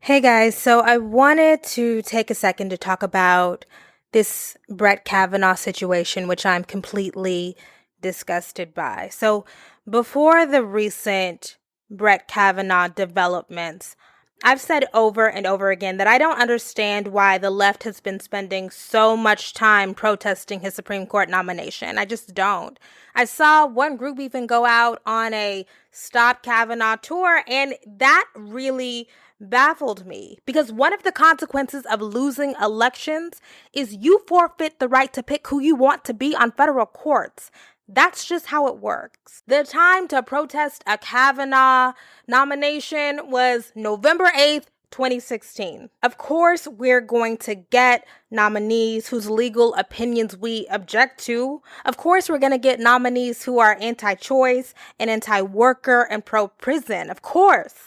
Hey guys, so I wanted to take a second to talk about this Brett Kavanaugh situation, which I'm completely disgusted by. So, before the recent Brett Kavanaugh developments, I've said over and over again that I don't understand why the left has been spending so much time protesting his Supreme Court nomination. I just don't. I saw one group even go out on a Stop Kavanaugh tour, and that really baffled me because one of the consequences of losing elections is you forfeit the right to pick who you want to be on federal courts. That's just how it works. The time to protest a Kavanaugh nomination was November 8th, 2016. Of course, we're going to get nominees whose legal opinions we object to. Of course, we're going to get nominees who are anti-choice and anti-worker and pro-prison. Of course.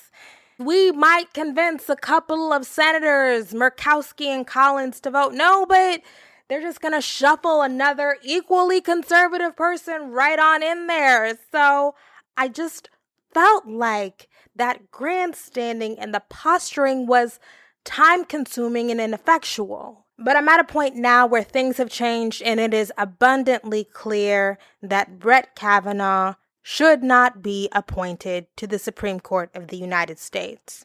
We might convince a couple of senators, Murkowski and Collins, to vote no, but they're just going to shuffle another equally conservative person right on in there. So I just felt like that grandstanding and the posturing was time-consuming and ineffectual. But I'm at a point now where things have changed, and it is abundantly clear that Brett Kavanaugh should not be appointed to the Supreme Court of the United States.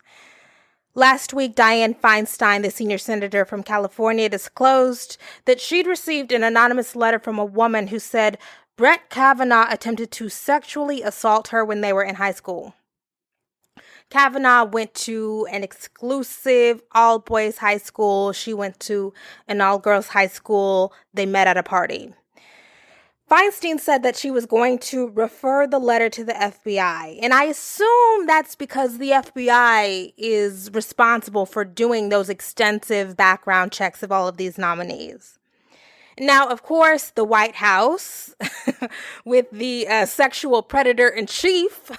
Last week, Dianne Feinstein, the senior senator from California, disclosed that she'd received an anonymous letter from a woman who said Brett Kavanaugh attempted to sexually assault her when they were in high school. Kavanaugh went to an exclusive all-boys high school. She went to an all-girls high school. They met at a party. Feinstein said that she was going to refer the letter to the FBI, and I assume that's because the FBI is responsible for doing those extensive background checks of all of these nominees. Now, of course, the White House, with the sexual predator in chief,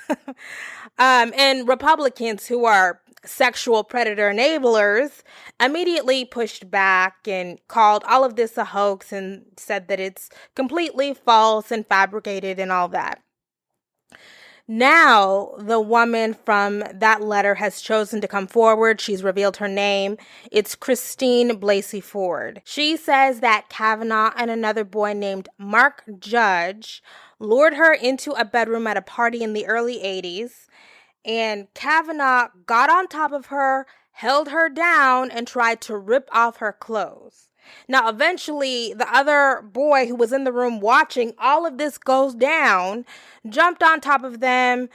and Republicans who are sexual predator enablers, immediately pushed back and called all of this a hoax and said that it's completely false and fabricated and all that. Now, the woman from that letter has chosen to come forward. She's revealed her name. It's Christine Blasey Ford. She says that Kavanaugh and another boy named Mark Judge lured her into a bedroom at a party in the early 80s. And Kavanaugh got on top of her, held her down, and tried to rip off her clothes. Now, eventually, the other boy who was in the room watching all of this goes down, jumped on top of them.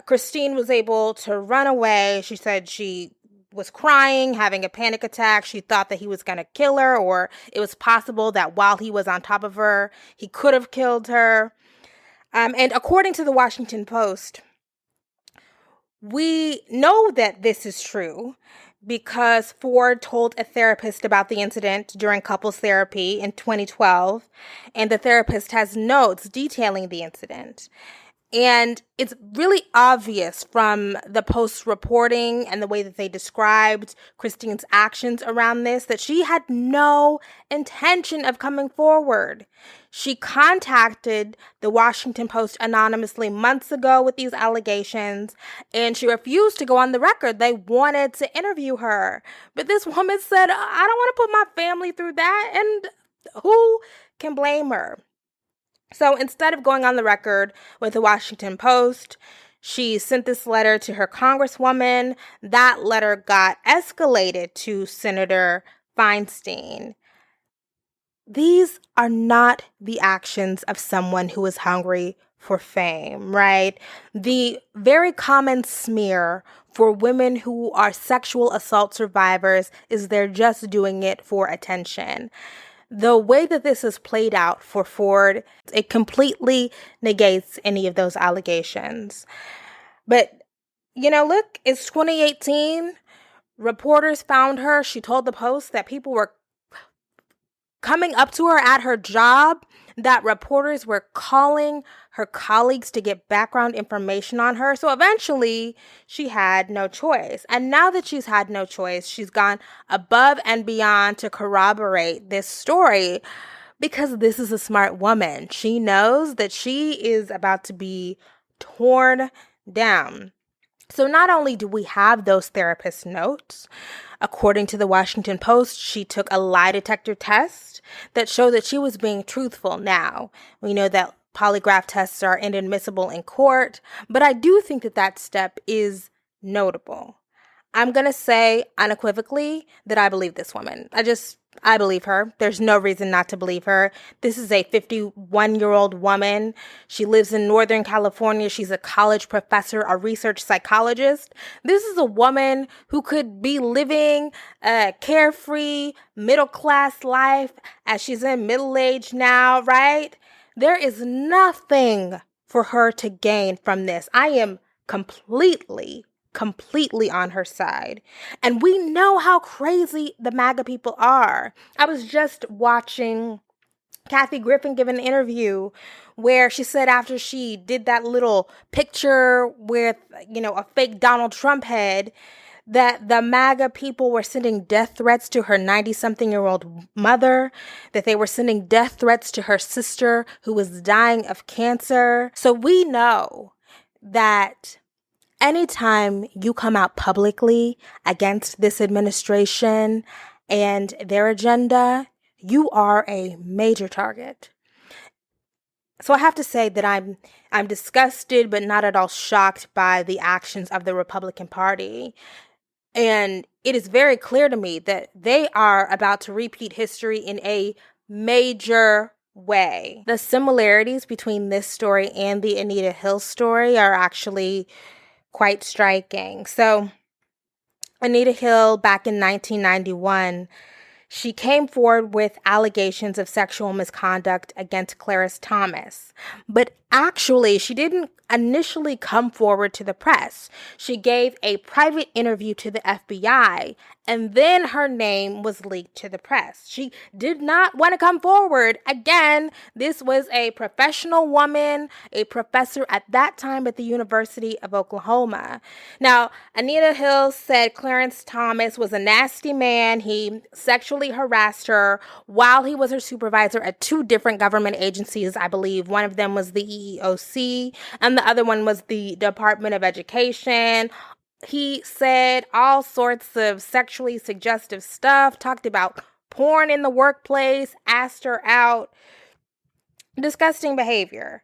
Christine was able to run away. She said she was crying, having a panic attack. She thought that he was going to kill her, or it was possible that while he was on top of her, he could have killed her. And according to the Washington Post, we know that this is true because Ford told a therapist about the incident during couples therapy in 2012, and the therapist has notes detailing the incident. And it's really obvious from the Post's reporting and the way that they described Christine's actions around this that she had no intention of coming forward. She contacted the Washington Post anonymously months ago with these allegations, and she refused to go on the record. They wanted to interview her. But this woman said, I don't want to put my family through that, and who can blame her? So instead of going on the record with the Washington Post, she sent this letter to her congresswoman. That letter got escalated to Senator Feinstein. These are not the actions of someone who is hungry for fame, right? The very common smear for women who are sexual assault survivors is they're just doing it for attention. The way that this is played out for Ford, it completely negates any of those allegations. But, look, it's 2018. Reporters found her. She told the Post that people were coming up to her at her job, that reporters were calling her colleagues to get background information on her. So eventually she had no choice. And now that she's had no choice, she's gone above and beyond to corroborate this story because this is a smart woman. She knows that she is about to be torn down. So not only do we have those therapist notes, according to the Washington Post, she took a lie detector test that showed that she was being truthful. Now, we know that polygraph tests are inadmissible in court, but I do think that that step is notable. I'm going to say unequivocally that I believe this woman. I believe her. There's no reason not to believe her. This is a 51-year-old woman. She lives in Northern California. She's a college professor, a research psychologist. This is a woman who could be living a carefree, middle-class life as she's in middle age now, right? There is nothing for her to gain from this. I am completely on her side. And we know how crazy the MAGA people are. I was just watching Kathy Griffin give an interview where she said after she did that little picture with, a fake Donald Trump head, that the MAGA people were sending death threats to her 90-something-year-old mother, that they were sending death threats to her sister who was dying of cancer. So we know that anytime you come out publicly against this administration and their agenda, you are a major target. So I have to say that I'm disgusted but not at all shocked by the actions of the Republican Party. And it is very clear to me that they are about to repeat history in a major way. The similarities between this story and the Anita Hill story are actually quite striking. So, Anita Hill, back in 1991, she came forward with allegations of sexual misconduct against Clarence Thomas. But actually, she didn't initially come forward to the press. She gave a private interview to the FBI, and then her name was leaked to the press. She did not want to come forward. Again, this was a professional woman, a professor at that time at the University of Oklahoma. Now, Anita Hill said Clarence Thomas was a nasty man. He sexually harassed her while he was her supervisor at two different government agencies. I believe one of them was the EEOC and the other one was the Department of Education. He said all sorts of sexually suggestive stuff, talked about porn in the workplace, asked her out. Disgusting behavior.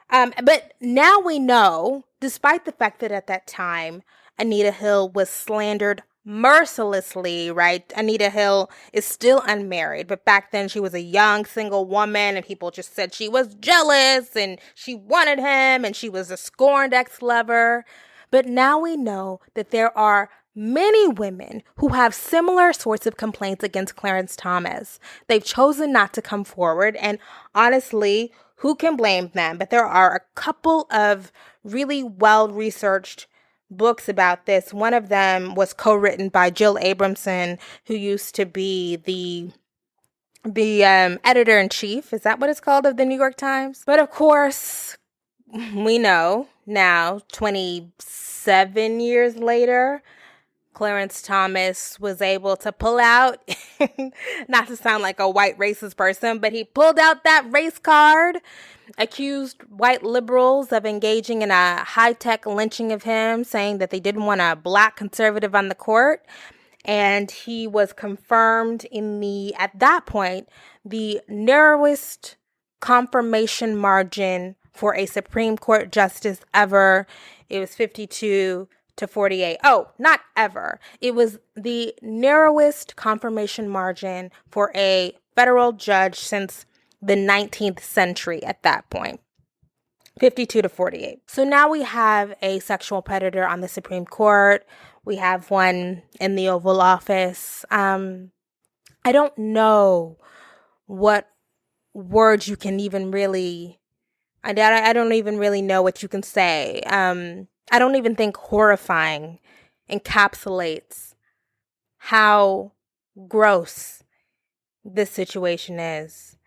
But now we know, despite the fact that at that time, Anita Hill was slandered mercilessly, right? Anita Hill is still unmarried, but back then she was a young single woman and people just said she was jealous and she wanted him and she was a scorned ex-lover. But now we know that there are many women who have similar sorts of complaints against Clarence Thomas. They've chosen not to come forward, and honestly, who can blame them? But there are a couple of really well-researched books about this. One of them was co-written by Jill Abramson, who used to be the editor-in-chief, is that what it's called, of the New York Times? But of course, we know now, 27 years later, Clarence Thomas was able to pull out, not to sound like a white racist person, but he pulled out that race card, accused white liberals of engaging in a high-tech lynching of him, saying that they didn't want a black conservative on the court. And he was confirmed at that point, the narrowest confirmation margin for a Supreme Court justice ever. It was 52 to 48. Oh, not ever. It was the narrowest confirmation margin for a federal judge since the 19th century at that point. 52 to 48. So now we have a sexual predator on the Supreme Court. We have one in the Oval Office. I don't know what words you can even really... I don't even really know what you can say. I don't even think horrifying encapsulates how gross this situation is.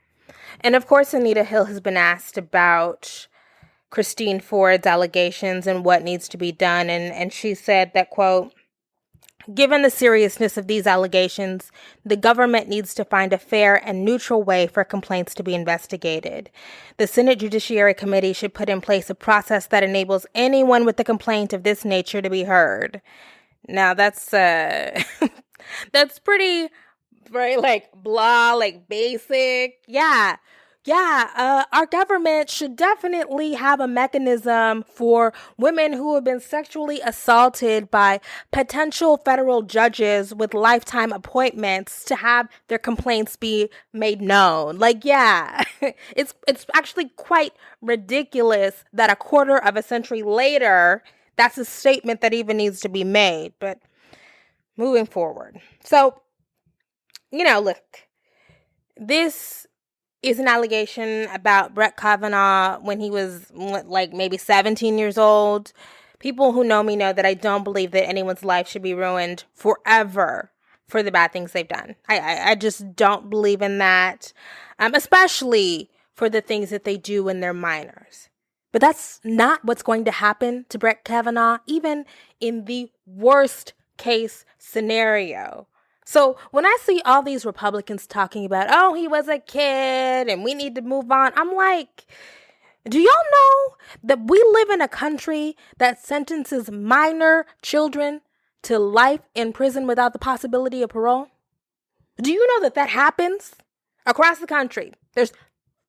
And of course, Anita Hill has been asked about Christine Ford's allegations and what needs to be done. And she said that, quote, Given the seriousness of these allegations, the government needs to find a fair and neutral way for complaints to be investigated. The Senate Judiciary Committee should put in place a process that enables anyone with a complaint of this nature to be heard. Now, that's that's pretty, very, like, blah, like, basic. Our government should definitely have a mechanism for women who have been sexually assaulted by potential federal judges with lifetime appointments to have their complaints be made known. Like, yeah, it's actually quite ridiculous that a quarter of a century later, that's a statement that even needs to be made. But moving forward. So, look, this is an allegation about Brett Kavanaugh when he was like maybe 17 years old. People who know me know that I don't believe that anyone's life should be ruined forever for the bad things they've done. I just don't believe in that, especially for the things that they do when they're minors. But that's not what's going to happen to Brett Kavanaugh, even in the worst case scenario. So when I see all these Republicans talking about, oh, he was a kid and we need to move on, I'm like, do y'all know that we live in a country that sentences minor children to life in prison without the possibility of parole? Do you know that happens across the country? There's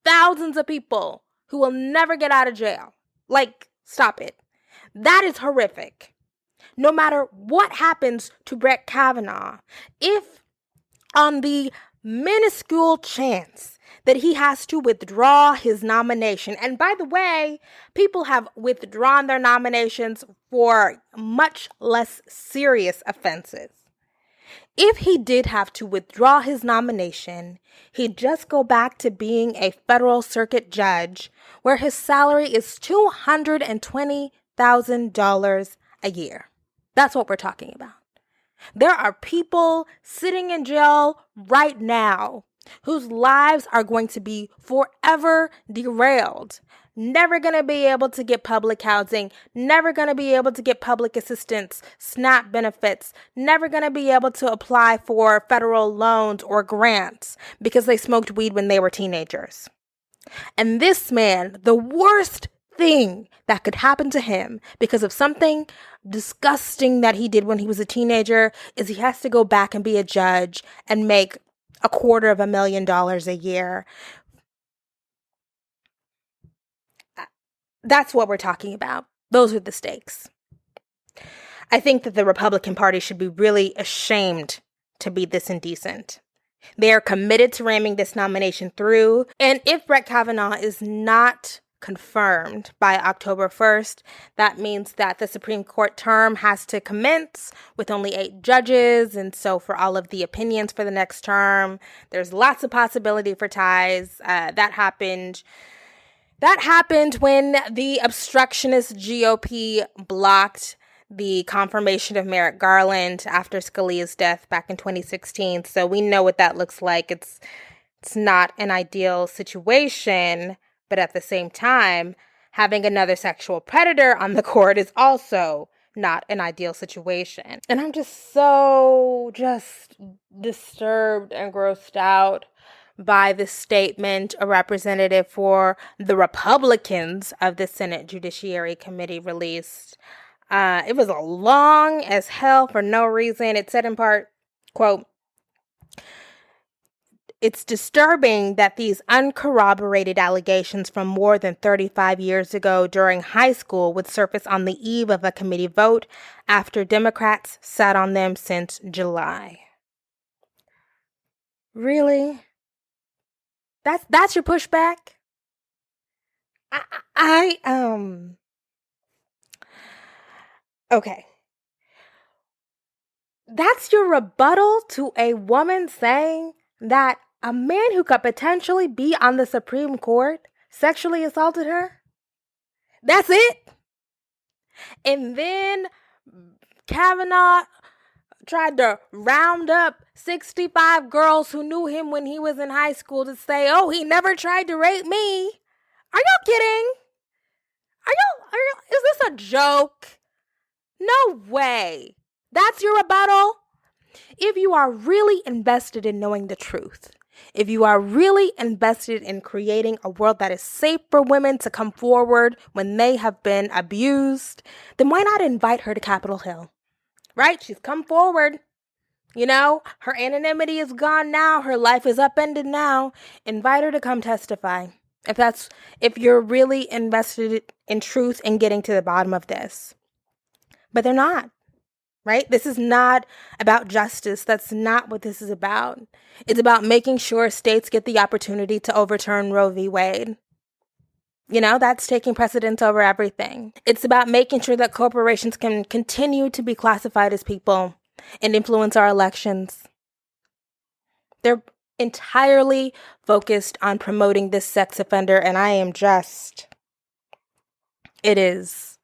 thousands of people who will never get out of jail. Like, stop it. That is horrific. No matter what happens to Brett Kavanaugh, if on the minuscule chance that he has to withdraw his nomination, and by the way, people have withdrawn their nominations for much less serious offenses. If he did have to withdraw his nomination, he'd just go back to being a federal circuit judge where his salary is $220,000 a year. That's what we're talking about. There are people sitting in jail right now whose lives are going to be forever derailed. Never going to be able to get public housing, never going to be able to get public assistance, SNAP benefits, never going to be able to apply for federal loans or grants because they smoked weed when they were teenagers. And this man, the worst thing that could happen to him because of something disgusting that he did when he was a teenager is he has to go back and be a judge and make $250,000 a year. That's what we're talking about. Those are the stakes. I think that the Republican Party should be really ashamed to be this indecent. They are committed to ramming this nomination through. And if Brett Kavanaugh is not confirmed by October 1st, that means that the Supreme Court term has to commence with only 8 judges. And so for all of the opinions for the next term, there's lots of possibility for ties. That happened when the obstructionist GOP blocked the confirmation of Merrick Garland after Scalia's death back in 2016. So we know what that looks like. It's not an ideal situation, but at the same time, having another sexual predator on the court is also not an ideal situation. And I'm just so disturbed and grossed out by the statement a representative for the Republicans of the Senate Judiciary Committee released. It was long as hell for no reason. It said in part, quote, "It's disturbing that these uncorroborated allegations from more than 35 years ago during high school would surface on the eve of a committee vote after Democrats sat on them since July." Really? That's your pushback? Okay. That's your rebuttal to a woman saying that a man who could potentially be on the Supreme Court sexually assaulted her? That's it? And then Kavanaugh tried to round up 65 girls who knew him when he was in high school to say, oh, he never tried to rape me. Are y'all kidding? Is this a joke? No way. That's your rebuttal? If you are really invested in knowing the truth, if you are really invested in creating a world that is safe for women to come forward when they have been abused, then why not invite her to Capitol Hill? Right? She's come forward. You know, her anonymity is gone now. Her life is upended now. Invite her to come testify. If you're really invested in truth and getting to the bottom of this. But they're not. Right? This is not about justice. That's not what this is about. It's about making sure states get the opportunity to overturn Roe v. Wade. You know, that's taking precedence over everything. It's about making sure that corporations can continue to be classified as people and influence our elections. They're entirely focused on promoting this sex offender, and it is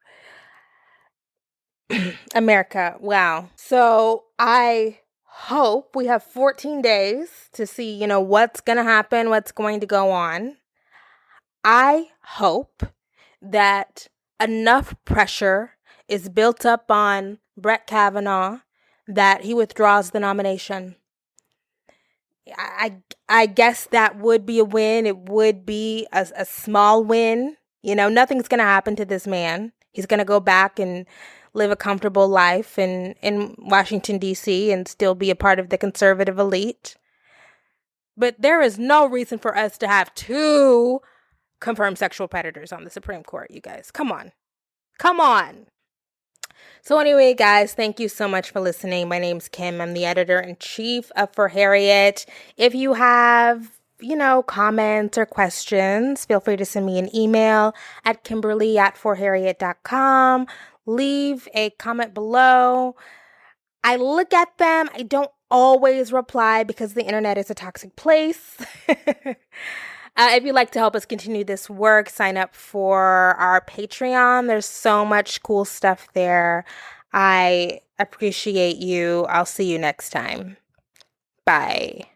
America. Wow. So I hope we have 14 days to see, what's going to happen, what's going to go on. I hope that enough pressure is built up on Brett Kavanaugh that he withdraws the nomination. I guess that would be a win. It would be a small win. Nothing's going to happen to this man. He's going to go back and live a comfortable life in Washington, D.C. and still be a part of the conservative elite. But there is no reason for us to have 2 confirmed sexual predators on the Supreme Court, you guys. Come on. So anyway, guys, thank you so much for listening. My name's Kim. I'm the editor-in-chief of For Harriet. If you have, comments or questions, feel free to send me an email at kimberly@forharriet.com. Leave a comment below. I look at them. I don't always reply because the internet is a toxic place. If you'd like to help us continue this work, sign up for our Patreon. There's so much cool stuff there. I appreciate you. I'll see you next time. Bye.